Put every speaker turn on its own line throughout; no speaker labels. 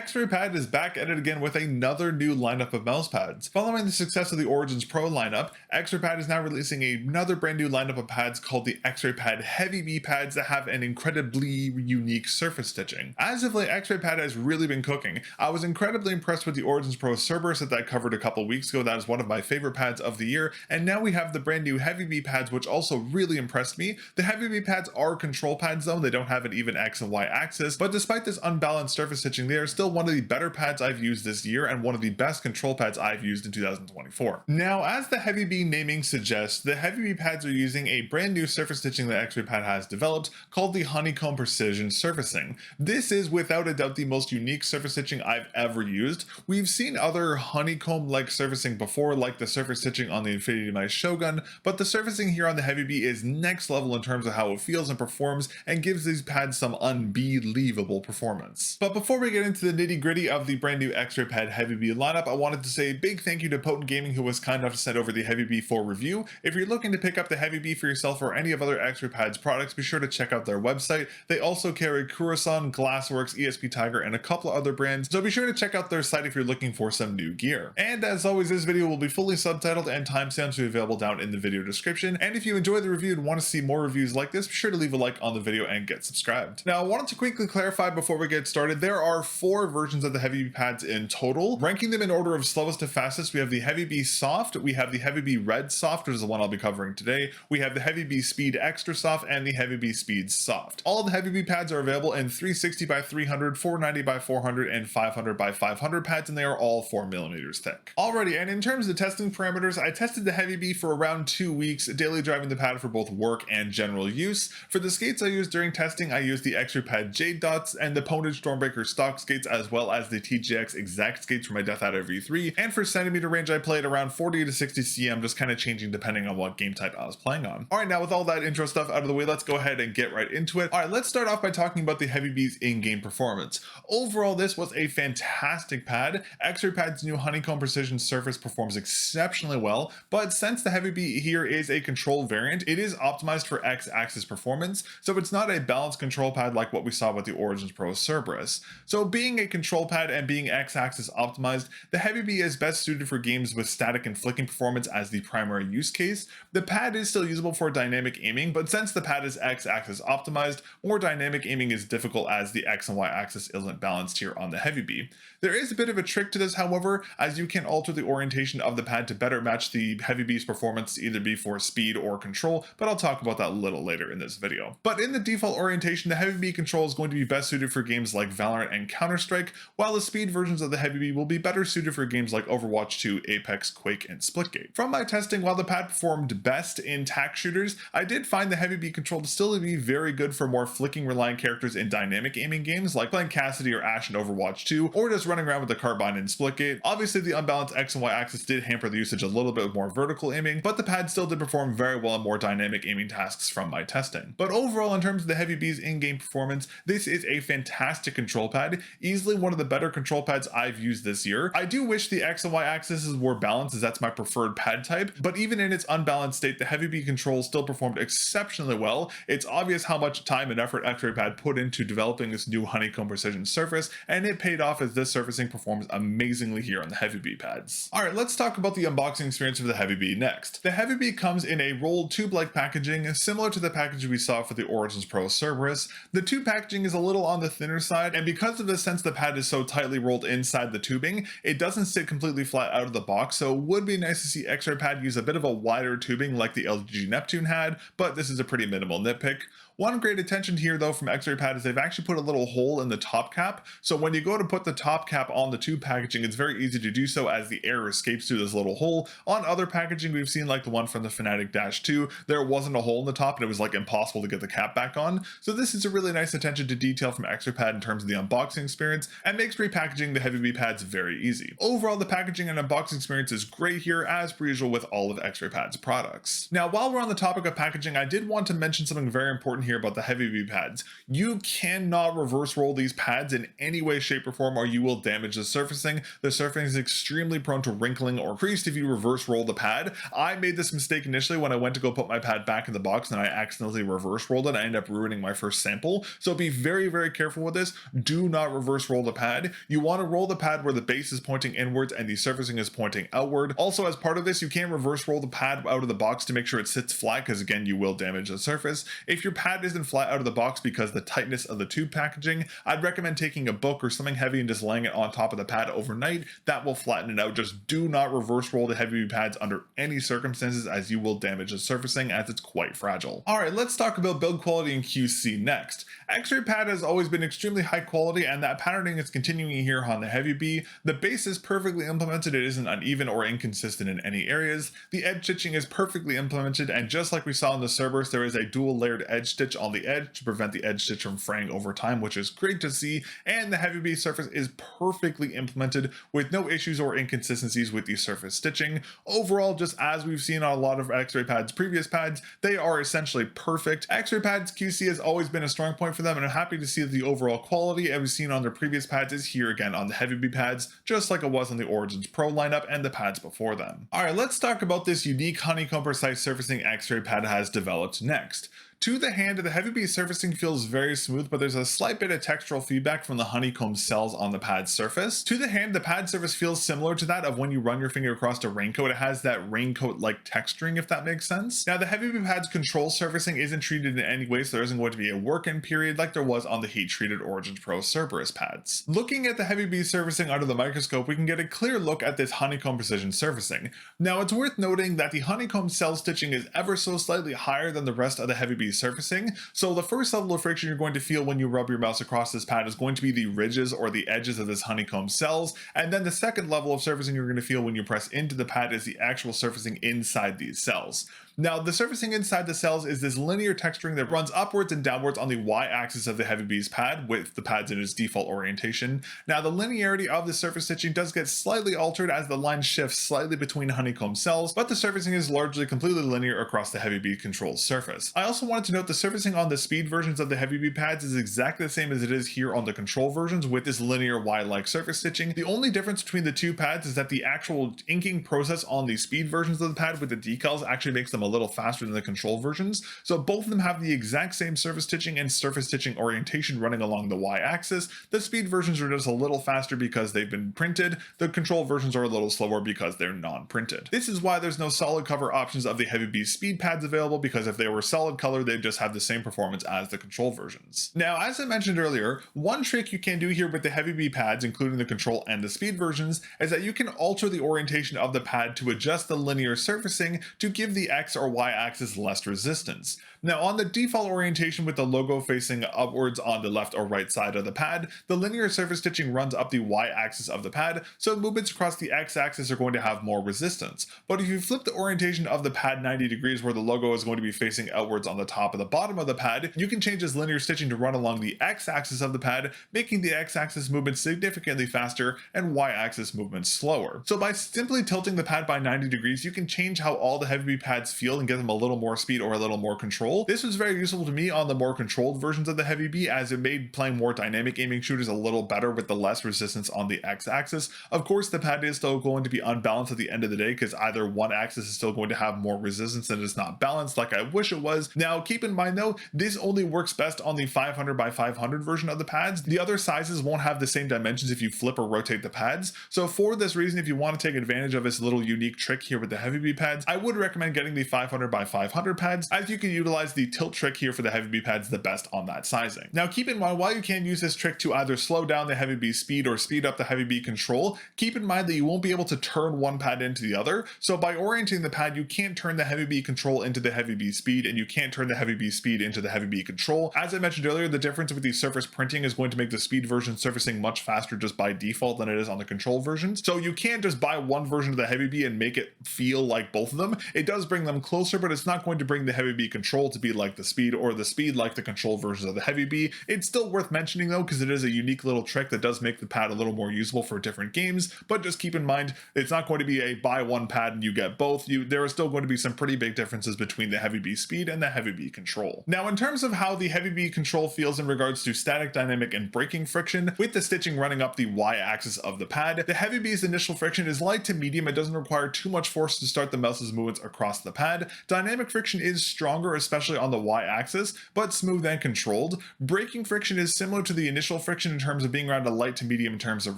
Xraypad is back at it again with another new lineup of mouse pads. Following the success of the Origin Pro lineup, Xraypad is now releasing another brand new lineup of pads called the Xraypad HEAVYBEE pads that have an incredibly unique surface stitching. As of late, Xraypad has really been cooking. I was incredibly impressed with the Origin Pro Cerberus that I covered a couple weeks ago. That is one of my favorite pads of the year, and now we have the brand new HEAVYBEE pads, which also really impressed me. The HEAVYBEE pads are control pads though, they don't have an even X and Y axis, but despite this unbalanced surface stitching, they are still one of the better pads I've used this year and one of the best control pads I've used in 2024. Now, as the HEAVYBEE naming suggests, the HEAVYBEE pads are using a brand new surface stitching that Xraypad has developed called the Honeycomb Precision Surfacing. This is without a doubt the most unique surface stitching I've ever used. We've seen other honeycomb-like surfacing before, like the surface stitching on the Infinity Knife Shogun, but the surfacing here on the HEAVYBEE is next level in terms of how it feels and performs and gives these pads some unbelievable performance. But before we get into the nitty-gritty of the brand new Xraypad HEAVYBEE lineup, I wanted to say a big thank you to Potent Gaming, who was kind enough to send over the HEAVYBEE for review. If you're looking to pick up the HEAVYBEE for yourself or any of other Xraypad's products, be sure to check out their website. They also carry Kurosan, Glassworks, ESP Tiger, and a couple other brands, so be sure to check out their site if you're looking for some new gear. And as always, this video will be fully subtitled and timestamps will be available down in the video description. And if you enjoy the review and want to see more reviews like this, be sure to leave a like on the video and get subscribed. Now, I wanted to quickly clarify before we get started, there are 4 versions of the HEAVYBEE pads in total. Ranking them in order of slowest to fastest, we have the HEAVYBEE Soft, we have the HEAVYBEE Red Soft, which is the one I'll be covering today, we have the HEAVYBEE Speed Extra Soft, and the HEAVYBEE Speed Soft. All of the HEAVYBEE pads are available in 360 by 300, 490 by 400, and 500 by 500 pads, and they are all 4mm thick. Alrighty, and in terms of testing parameters, I tested the HEAVYBEE for around 2 weeks, daily driving the pad for both work and general use. For the skates I used during testing, I used the Xraypad Jade Dots and the Ponage Stormbreaker stock skates, as well as the TGX Exact skates for my Death Adder V3, and for centimeter range I played around 40 to 60 cm, just kind of changing depending on what game type I was playing on. Alright, now with all that intro stuff out of the way, let's go ahead and get right into it. Alright, let's start off by talking about the HEAVYBEE's in-game performance. Overall, this was a fantastic pad. Xraypad's new Honeycomb Precision Surface performs exceptionally well, but since the HEAVYBEE here is a control variant, it is optimized for X-axis performance, so it's not a balanced control pad like what we saw with the Origin Pro Cerberus. So being a control pad and being X-axis optimized, the HEAVYBEE is best suited for games with static and flicking performance as the primary use case. The pad is still usable for dynamic aiming, but since the pad is X-axis optimized, more dynamic aiming is difficult as the X and Y axis isn't balanced here on the HEAVYBEE. There is a bit of a trick to this, however, as you can alter the orientation of the pad to better match the HEAVYBEE's performance to either be for speed or control, but I'll talk about that a little later in this video. But in the default orientation, the HEAVYBEE control is going to be best suited for games like Valorant and Counter-Strike, while the speed versions of the HEAVYBEE will be better suited for games like Overwatch 2, Apex, Quake, and Splitgate. From my testing, while the pad performed best in tac shooters, I did find the HEAVYBEE control to still be very good for more flicking reliant characters in dynamic aiming games like playing Cassidy or Ashe in Overwatch 2, or just running around with the carbine in Splitgate. Obviously, the unbalanced X and Y axis did hamper the usage a little bit with more vertical aiming, but the pad still did perform very well in more dynamic aiming tasks from my testing. But overall, in terms of the HEAVYBEE's in-game performance, this is a fantastic control pad, easily one of the better control pads I've used this year. I do wish the X and Y axis were balanced, as that's my preferred pad type, but even in its unbalanced state, the HEAVYBEE control still performed exceptionally well. It's obvious how much time and effort Xraypad put into developing this new Honeycomb Precision Surface, and it paid off as this surfacing performs amazingly here on the HEAVYBEE pads. Alright, let's talk about the unboxing experience of the HEAVYBEE next. The HEAVYBEE comes in a rolled tube-like packaging, similar to the packaging we saw for the Origin Pro Cerberus. The tube packaging is a little on the thinner side, and because of this, since the pad is so tightly rolled inside the tubing, it doesn't sit completely flat out of the box, so it would be nice to see Xraypad use a bit of a wider tubing like the LG Neptune had, but this is a pretty minimal nitpick. One great attention here though from Xraypad is they've actually put a little hole in the top cap, so when you go to put the top cap on the tube packaging, it's very easy to do so as the air escapes through this little hole. On other packaging we've seen, like the one from the Fnatic Dash 2, there wasn't a hole in the top and it was like impossible to get the cap back on, so this is a really nice attention to detail from Xraypad in terms of the unboxing experience, and makes repackaging the HEAVYBEE pads very easy. Overall, the packaging and unboxing experience is great here, as per usual with all of Xraypad's products. Now, while we're on the topic of packaging, I did want to mention something very important here here about the HEAVYBEE pads. You cannot reverse roll these pads in any way, shape, or form, or you will damage the surfacing. The surfacing is extremely prone to wrinkling or creased if you reverse roll the pad. I made this mistake initially when I went to go put my pad back in the box and I accidentally reverse rolled it. I ended up ruining my first sample. So be very, very careful with this. Do not reverse roll the pad. You want to roll the pad where the base is pointing inwards and the surfacing is pointing outward. Also, as part of this, you can reverse roll the pad out of the box to make sure it sits flat, because again, you will damage the surface. If your pad isn't flat out of the box because the tightness of the tube packaging, I'd recommend taking a book or something heavy and just laying it on top of the pad overnight. That will flatten it out. Just do not reverse roll the HEAVYBEE pads under any circumstances, as you will damage the surfacing as it's quite fragile. Alright, let's talk about build quality and QC next. Xraypad has always been extremely high quality, and that patterning is continuing here on the HEAVYBEE. The base is perfectly implemented, it isn't uneven or inconsistent in any areas. The edge stitching is perfectly implemented, and just like we saw in the Cerberus, there is a dual layered edge stitch on the edge to prevent the edge stitch from fraying over time, which is great to see, and the HEAVYBEE surface is perfectly implemented with no issues or inconsistencies with the surface stitching. Overall, just as we've seen on a lot of Xraypad's previous pads, they are essentially perfect. Xraypad's QC has always been a strong point for them, and I'm happy to see that the overall quality as we've seen on their previous pads is here again on the HEAVYBEE pads, just like it was on the Origins Pro lineup and the pads before them. Alright, let's talk about this unique honeycomb precise surfacing Xraypad has developed next. To the hand, the HEAVYBEE surfacing feels very smooth, but there's a slight bit of textural feedback from the honeycomb cells on the pad surface. To the hand, the pad surface feels similar to that of when you run your finger across a raincoat. It has that raincoat-like texturing, if that makes sense. Now, the HEAVYBEE pad's control surfacing isn't treated in any way, so there isn't going to be a work-in period like there was on the heat-treated Origin Pro Cerberus pads. Looking at the HEAVYBEE surfacing under the microscope, we can get a clear look at this honeycomb precision surfacing. Now, it's worth noting that the honeycomb cell stitching is ever so slightly higher than the rest of the HEAVYBEE surfacing, so the first level of friction you're going to feel when you rub your mouse across this pad is going to be the ridges or the edges of this honeycomb cells, and then the second level of surfacing you're going to feel when you press into the pad is the actual surfacing inside these cells. Now, the surfacing inside the cells is this linear texturing that runs upwards and downwards on the y-axis of the HEAVYBEE's pad, with the pads in its default orientation. Now, the linearity of the surface stitching does get slightly altered as the line shifts slightly between honeycomb cells, but the surfacing is largely completely linear across the HEAVYBEE control surface. I also wanted to note the surfacing on the speed versions of the HEAVYBEE pads is exactly the same as it is here on the control versions, with this linear Y-like surface stitching. The only difference between the two pads is that the actual inking process on the speed versions of the pad with the decals actually makes them a little faster than the control versions. So both of them have the exact same surface stitching and surface stitching orientation running along the Y-axis. The speed versions are just a little faster because they've been printed. The control versions are a little slower because they're non-printed. This is why there's no solid cover options of the HEAVYBEE speed pads available, because if they were solid color, they'd just have the same performance as the control versions. Now, as I mentioned earlier, one trick you can do here with the HEAVYBEE pads, including the control and the speed versions, is that you can alter the orientation of the pad to adjust the linear surfacing to give the X or Y axis less resistance. Now, on the default orientation with the logo facing upwards on the left or right side of the pad, the linear surface stitching runs up the Y-axis of the pad, so movements across the X-axis are going to have more resistance. But if you flip the orientation of the pad 90 degrees where the logo is going to be facing outwards on the top of the bottom of the pad, you can change this linear stitching to run along the X-axis of the pad, making the X-axis movement significantly faster and Y-axis movement slower. So by simply tilting the pad by 90 degrees, you can change how all the HEAVYBEE pads feel and give them a little more speed or a little more control. This was very useful to me on the more controlled versions of the HEAVYBEE, as it made playing more dynamic aiming shooters a little better with the less resistance on the X-axis. Of course, the pad is still going to be unbalanced at the end of the day, because either one axis is still going to have more resistance and it's not balanced like I wish it was. Now, keep in mind though, this only works best on the 500 by 500 version of the pads. The other sizes won't have the same dimensions if you flip or rotate the pads. So for this reason, if you want to take advantage of this little unique trick here with the HEAVYBEE pads, I would recommend getting the 500 by 500 pads, as you can utilize the tilt trick here for the HEAVYBEE pads the best on that sizing. Now, keep in mind, while you can use this trick to either slow down the HEAVYBEE speed or speed up the HEAVYBEE control, keep in mind that you won't be able to turn one pad into the other. So by orienting the pad, you can't turn the HEAVYBEE control into the HEAVYBEE speed, and you can't turn the HEAVYBEE speed into the HEAVYBEE control. As I mentioned earlier, the difference with the surface printing is going to make the speed version surfacing much faster just by default than it is on the control versions. So you can't just buy one version of the HEAVYBEE and make it feel like both of them. It does bring them come closer, but it's not going to bring the HEAVYBEE control to be like the speed, or the speed like the control versions of the HEAVYBEE. It's still worth mentioning though, because it is a unique little trick that does make the pad a little more usable for different games, but just keep in mind, it's not going to be a buy one pad and you get both. There are still going to be some pretty big differences between the HEAVYBEE speed and the HEAVYBEE control. Now, in terms of how the HEAVYBEE control feels in regards to static, dynamic, and braking friction, with the stitching running up the y-axis of the pad, the HEAVYBEE's initial friction is light to medium. It doesn't require too much force to start the mouse's movements across the pad. Dynamic friction is stronger, especially on the y-axis, but smooth and controlled. Braking friction is similar to the initial friction in terms of being around a light to medium in terms of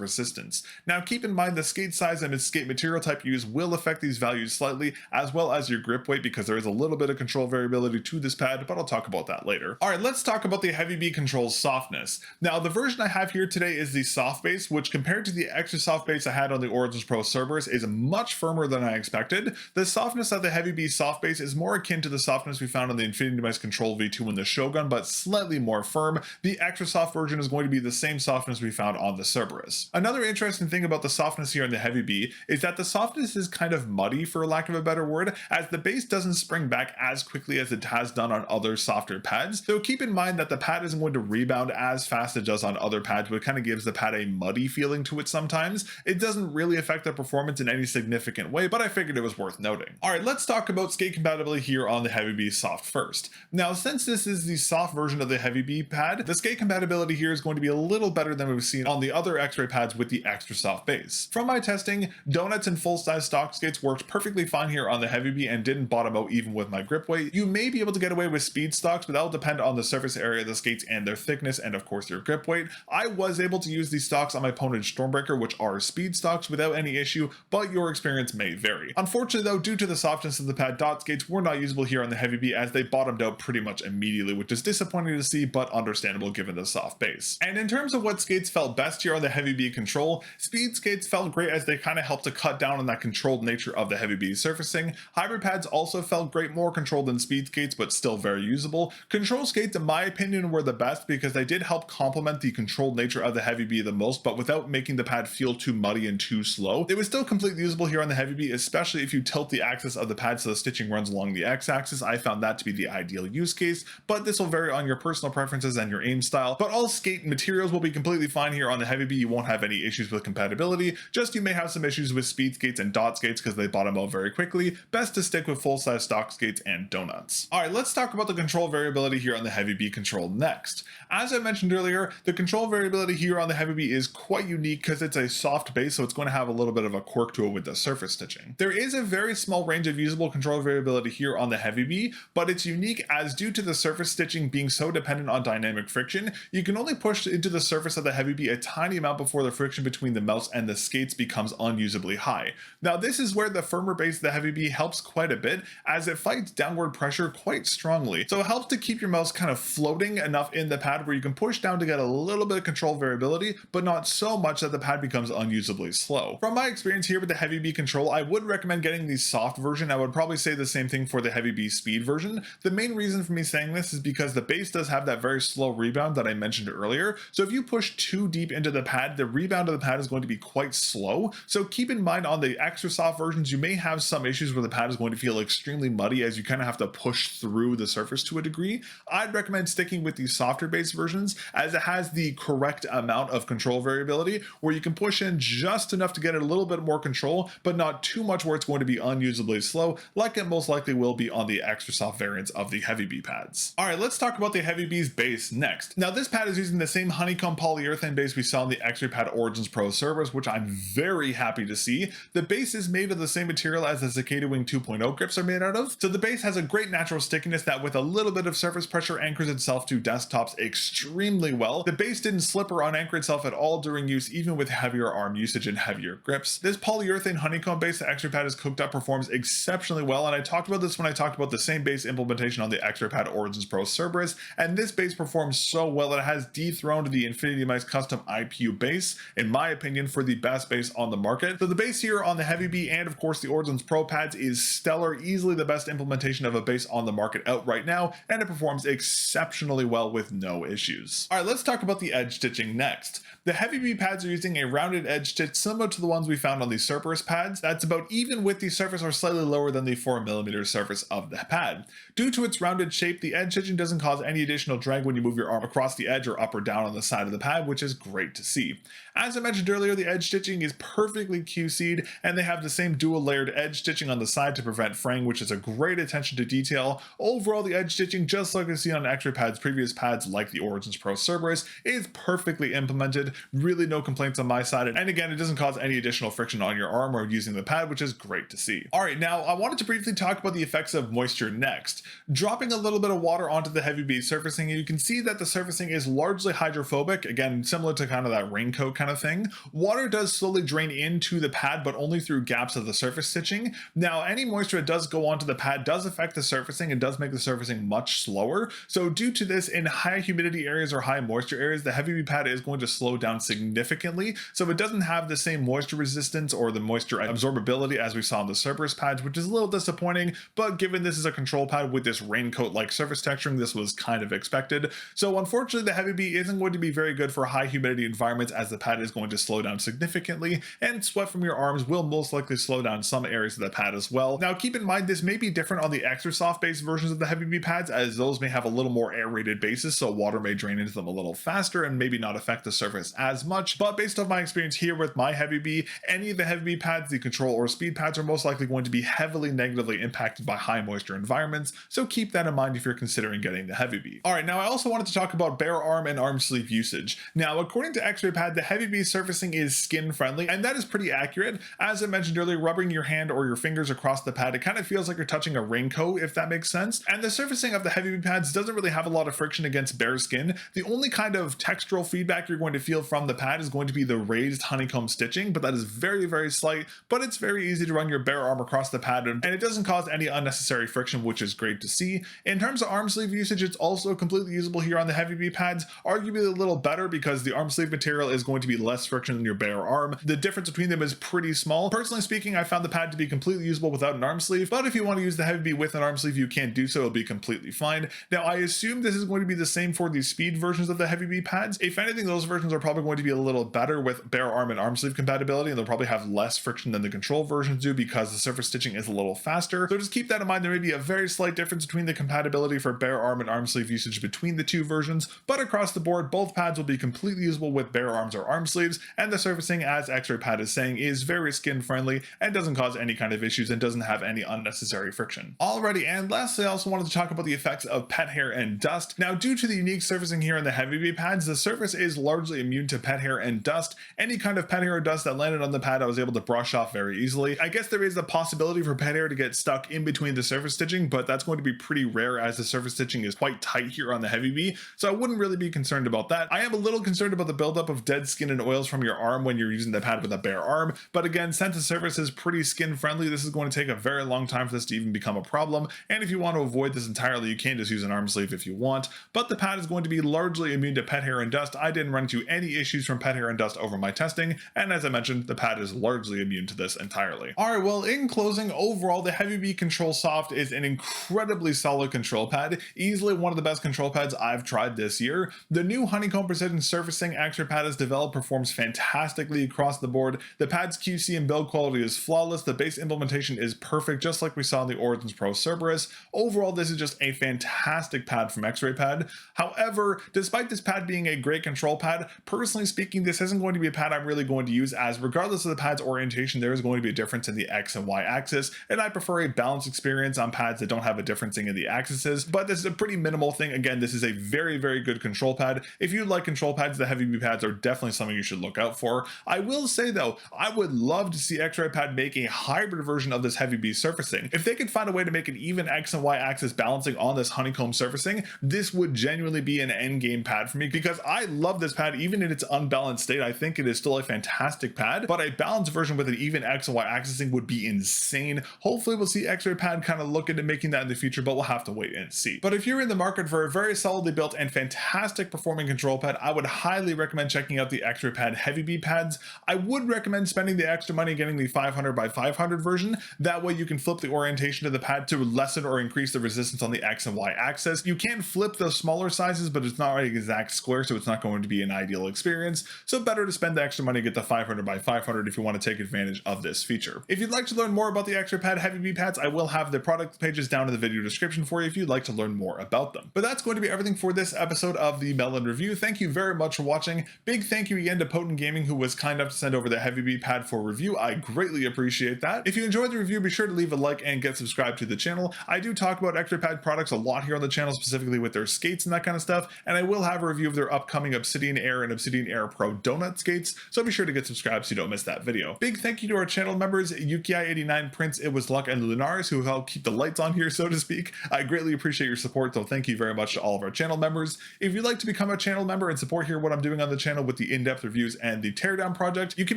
resistance. Now, keep in mind the skate size and its skate material type used will affect these values slightly, as well as your grip weight, because there is a little bit of control variability to this pad, but I'll talk about that later. All right, let's talk about the HEAVYBEE control's softness. Now, the version I have here today is the soft base, which compared to the extra soft base I had on the Origin Pro Cerberus is much firmer than I expected. The softness of the HEAVYBEE soft base is more akin to the softness we found on the Infinity Mice Control V2 and the Shogun, but slightly more firm. The extra soft version is going to be the same softness we found on the Cerberus. Another interesting thing about the softness here in the HEAVYBEE is that the softness is kind of muddy, for lack of a better word, as the base doesn't spring back as quickly as it has done on other softer pads. So keep in mind that the pad isn't going to rebound as fast as it does on other pads, but it kind of gives the pad a muddy feeling to it sometimes. It doesn't really affect the performance in any significant way, but I figured it was worth noting. All right, let's talk about skate compatibility here on the HEAVYBEE Soft first. Now, since this is the soft version of the HEAVYBEE pad, the skate compatibility here is going to be a little better than we've seen on the other X-ray pads with the extra soft base. From my testing, donuts and full-size stock skates worked perfectly fine here on the HEAVYBEE and didn't bottom out even with my grip weight. You may be able to get away with speed stocks, but that'll depend on the surface area of the skates and their thickness, and of course your grip weight. I was able to use these stocks on my Ponage Stormbreaker, which are speed stocks, without any issue, but your experience may vary. Unfortunately though, due to the softness of the pad, dot skates were not usable here on the HEAVYBEE as they bottomed out pretty much immediately, which is disappointing to see, but understandable given the soft base. And in terms of what skates felt best here on the HEAVYBEE control, speed skates felt great as they kind of helped to cut down on that controlled nature of the HEAVYBEE surfacing. Hybrid pads also felt great, more controlled than speed skates, but still very usable. Control skates, in my opinion, were the best because they did help complement the controlled nature of the HEAVYBEE the most, but without making the pad feel too muddy and too slow. It was still completely usable here on the HEAVYBEE, especially if you tilt the axis of the pad so the stitching runs along the x-axis. I found that to be the ideal use case, but this will vary on your personal preferences and your aim style. But all skate materials will be completely fine here on the HEAVYBEE. You won't have any issues with compatibility, just you may have some issues with speed skates and dot skates because they bottom out very quickly. Best to stick with full-size stock skates and donuts. All right, let's talk about the control variability here on the HEAVYBEE control next. As I mentioned earlier, the control variability here on the HEAVYBEE is quite unique because it's a soft base, so it's going to have a little bit of a quirk to it with the surface stitching. There is a very small range of usable control variability here on the HEAVYBEE, but it's unique as due to the surface stitching being so dependent on dynamic friction, you can only push into the surface of the HEAVYBEE a tiny amount before the friction between the mouse and the skates becomes unusably high. Now, this is where the firmer base of the HEAVYBEE helps quite a bit as it fights downward pressure quite strongly. So it helps to keep your mouse kind of floating enough in the pad where you can push down to get a little bit of control variability, but not so much that the pad becomes unusably slow. From my experience here with the HEAVYBEE control, I would recommend getting the soft version. I would probably say the same thing for the HEAVYBEE speed version. The main reason for me saying this is because the base does have that very slow rebound that I mentioned earlier. So if you push too deep into the pad, the rebound of the pad is going to be quite slow. So keep in mind on the extra soft versions, you may have some issues where the pad is going to feel extremely muddy as you kind of have to push through the surface to a degree. I'd recommend sticking with the softer base versions as it has the correct amount of control variability where you can push in just enough to get a little bit more control, but not too much where it's going to be unusably slow, like it most likely will be on the extra soft variants of the HEAVYBEE pads. All right, let's talk about the HEAVYBEE's base next. Now, this pad is using the same honeycomb polyurethane base we saw in the Xraypad Origin Pro Cerberus, which I'm very happy to see. The base is made of the same material as the Cicada Wing 2.0 grips are made out of, so the base has a great natural stickiness that with a little bit of surface pressure anchors itself to desktops extremely well. The base didn't slip or unanchor itself at all during use, even with heavier arm usage and heavier grips. This polyurethane honeycomb base that Xraypad has cooked up performs exceptionally well, and I talked about this when I talked about the same base implementation on the Xraypad Origin Pro Cerberus, and this base performs so well that it has dethroned the Infinity Mice custom IPU base, in my opinion, for the best base on the market. So the base here on the HEAVYBEE and of course the Origin Pro pads is stellar, easily the best implementation of a base on the market out right now, and it performs exceptionally well with no issues. All right, let's talk about the edge stitching next. The HEAVYBEE pads are using a rounded edge stitch similar to the ones we found on the Cerberus pads. That's about even with the surface or slightly lower than the 4mm surface of the pad. Due to its rounded shape, the edge stitching doesn't cause any additional drag when you move your arm across the edge or up or down on the side of the pad, which is great to see. As I mentioned earlier, the edge stitching is perfectly QC'd, and they have the same dual layered edge stitching on the side to prevent fraying, which is a great attention to detail. Overall, the edge stitching, just like I see on Xraypad's previous pads like the Origin Pro Cerberus, is perfectly implemented. Really no complaints on my side, and again, it doesn't cause any additional friction on your arm or using the pad, which is great to see. Alright, now I wanted to briefly talk about the effects of moisture next. Dropping a little bit of water onto the HEAVYBEE surfacing, you can see that the surfacing is largely hydrophobic, again similar to kind of that raincoat kind of thing. Water does slowly drain into the pad, but only through gaps of the surface stitching. Now, any moisture that does go onto the pad does affect the surfacing and does make the surfacing much slower. So due to this, in high humidity areas or high moisture areas, the HEAVYBEE pad is going to slow down significantly. So it doesn't have the same moisture resistance or the moisture absorbability as we saw on the Cerberus pads, which is a little disappointing, but given this is a control pad with this raincoat-like surface texturing, this was kind of expected. So unfortunately, the HEAVYBEE isn't going to be very good for high humidity environments, as the pad is going to slow down significantly, and sweat from your arms will most likely slow down some areas of the pad as well. Now keep in mind, this may be different on the extra soft base versions of the HEAVYBEE pads, as those may have a little more aerated bases, so water may drain into them a little faster and maybe not affect the surface as much. But based on my experience here with my HEAVYBEE, any of the HEAVYBEE pads, the control or speed pads, are most likely going to be heavily negatively impacted by high moisture environments, so keep that in mind if you're considering getting the HEAVYBEE. Alright, now I also wanted to talk about bare arm and arm sleeve usage. Now, according to Xraypad, the HEAVYBEE surfacing is skin friendly, and that is pretty accurate. As I mentioned earlier, rubbing your hand or your fingers across the pad, it kind of feels like you're touching a raincoat, if that makes sense. And the surfacing of the HEAVYBEE pads doesn't really have a lot of friction against bare skin. The only kind of textural feedback you're going to feel from the pad is going to be the raised honeycomb stitching, but that is very, very slight, but it's very easy to run your bare arm across the pad, and it doesn't cause any unnecessary friction, which is great to see. In terms of arm sleeve usage, it's also completely usable here on the HEAVYBEE pads, arguably a little better because the arm sleeve material is going to be less friction than your bare arm. The difference between them is pretty small. Personally speaking, I found the pad to be completely usable without an arm sleeve, but if you want to use the HEAVYBEE with an arm sleeve, you can do so. It'll be completely fine. Now, I assume this is going to be the same for the speed versions of the HEAVYBEE pads. If anything, those versions are probably going to be a little better with bare arm and arm sleeve compatibility, and they'll probably have less friction than the control versions do because the surface stitching is a little faster. So just keep that in mind. There may be a very slight difference between the compatibility for bare arm and arm sleeve usage between the two versions, but across the board, both pads will be completely usable with bare arms or arm sleeves, and the surfacing, as Xraypad is saying, is very skin friendly and doesn't cause any kind of issues and doesn't have any unnecessary friction. Alrighty, and lastly, I also wanted to talk about the effects of pet hair and dust. Now, due to the unique surfacing here in the HEAVYBEE pads, the surface is largely immune to pet hair and dust. Any kind of pet hair or dust that landed on the pad, I was able to brush off very easily. I guess there is the possibility for pet hair to get stuck in between the surface stitching, but that's going to be pretty rare as the surface stitching is quite tight here on the HEAVYBEE, so I wouldn't really be concerned about that. I am a little concerned about the buildup of dead skin and oils from your arm when you're using the pad with a bare arm, but again, since the surface is pretty skin friendly, this is going to take a very long time for this to even become a problem, and if you want to avoid this entirely, you can just use an arm sleeve if you want, but the pad is going to be largely immune to pet hair and dust. I didn't run into any issues from pet hair and dust over my testing, and as I mentioned, the pad is largely immune to this entirely. Alright, well, in closing, overall, the HEAVYBEE Control Soft is an incredibly solid control pad, easily one of the best control pads I've tried this year. The new Honeycomb Precision Surfacing Xraypad has developed performs fantastically across the board. The pad's QC and build quality is flawless. The base implementation is perfect, just like we saw in the Origin Pro Cerberus. Overall, this is just a fantastic pad from Xraypad. However, despite this pad being a great control pad, personally speaking, this isn't going to be a pad I'm really going to use, as regardless of the pad's orientation, there is going to be a difference in the X and Y axis, and I prefer a balanced experience on pads that don't have a differencing in the axes, but this is a pretty minimal thing. Again, this is a very, very good control pad. If you like control pads, the HEAVYBEE pads are definitely something you should look out for. I will say though, I would love to see Xraypad make a hybrid version of this HEAVYBEE surfacing. If they could find a way to make an even X and Y axis balancing on this honeycomb surfacing, this would genuinely be an end game pad for me, because I love this pad even in its unbalanced state. I think it is still a fantastic pad, but a balanced version with an even X and Y axising would be insane. Hopefully we'll see Xraypad kind of look into making that in the future, but we'll have to wait and see. But if you're in the market for a very solidly built and fantastic performing control pad, I would highly recommend checking out the Xraypad HEAVYBEE pads, I would recommend spending the extra money getting the 500 by 500 version. That way you can flip the orientation of the pad to lessen or increase the resistance on the X and Y axis. You can flip the smaller sizes, but it's not an exact square, so it's not going to be an ideal experience. So better to spend the extra money to get the 500 by 500 if you want to take advantage of this feature. If you'd like to learn more about the Xraypad HEAVYBEE pads, I will have the product pages down in the video description for you if you'd like to learn more about them. But that's going to be everything for this episode of the mel0n review. Thank you very much for watching. Big thank you again to Potent Gaming, who was kind enough to send over the HEAVYBEE pad for review. I greatly appreciate that. If you enjoyed the review, be sure to leave a like and get subscribed to the channel. I do talk about Xraypad products a lot here on the channel, specifically with their skates and that kind of stuff, and I will have a review of their upcoming Obsidian Air and Obsidian Air Pro donut skates, so be sure to get subscribed so you don't miss that video. Big thank you to our channel members, Yuki89, Prince, It Was Luck, and Lunaris, who help keep the lights on here, so to speak. I greatly appreciate your support, so thank you very much to all of our channel members. If you'd like to become a channel member and support here what I'm doing on the channel with the in-depth reviews and the teardown project, you can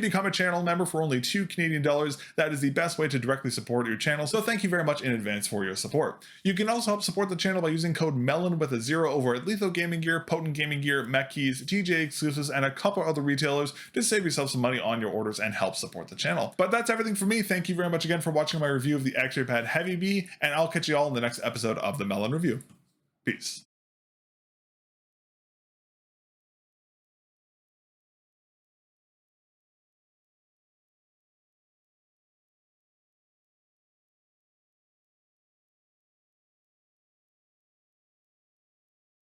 become a channel member for only $2 Canadian. That is the best way to directly support your channel, so thank you very much in advance for your support. You can also help support the channel by using code mel0n with a 0 over at Lethal Gaming Gear, Potent Gaming Gear, Mech Keys, TJ Exclusives, and a couple other retailers to save yourself some money on your orders and help support the channel. But that's everything for me. Thank you very much again for watching my review of the Xraypad HEAVYBEE, and I'll catch you all in the next episode of the mel0n review. Peace.